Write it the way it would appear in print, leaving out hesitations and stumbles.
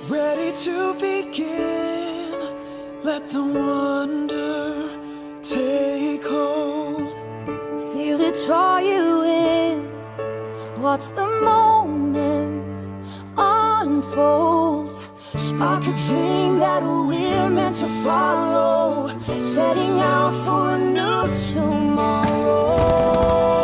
Ready to begin, let the wonder take hold. Feel it draw you in, watch the moments unfold. Spark a dream that we're meant to follow, setting out for a new tomorrow.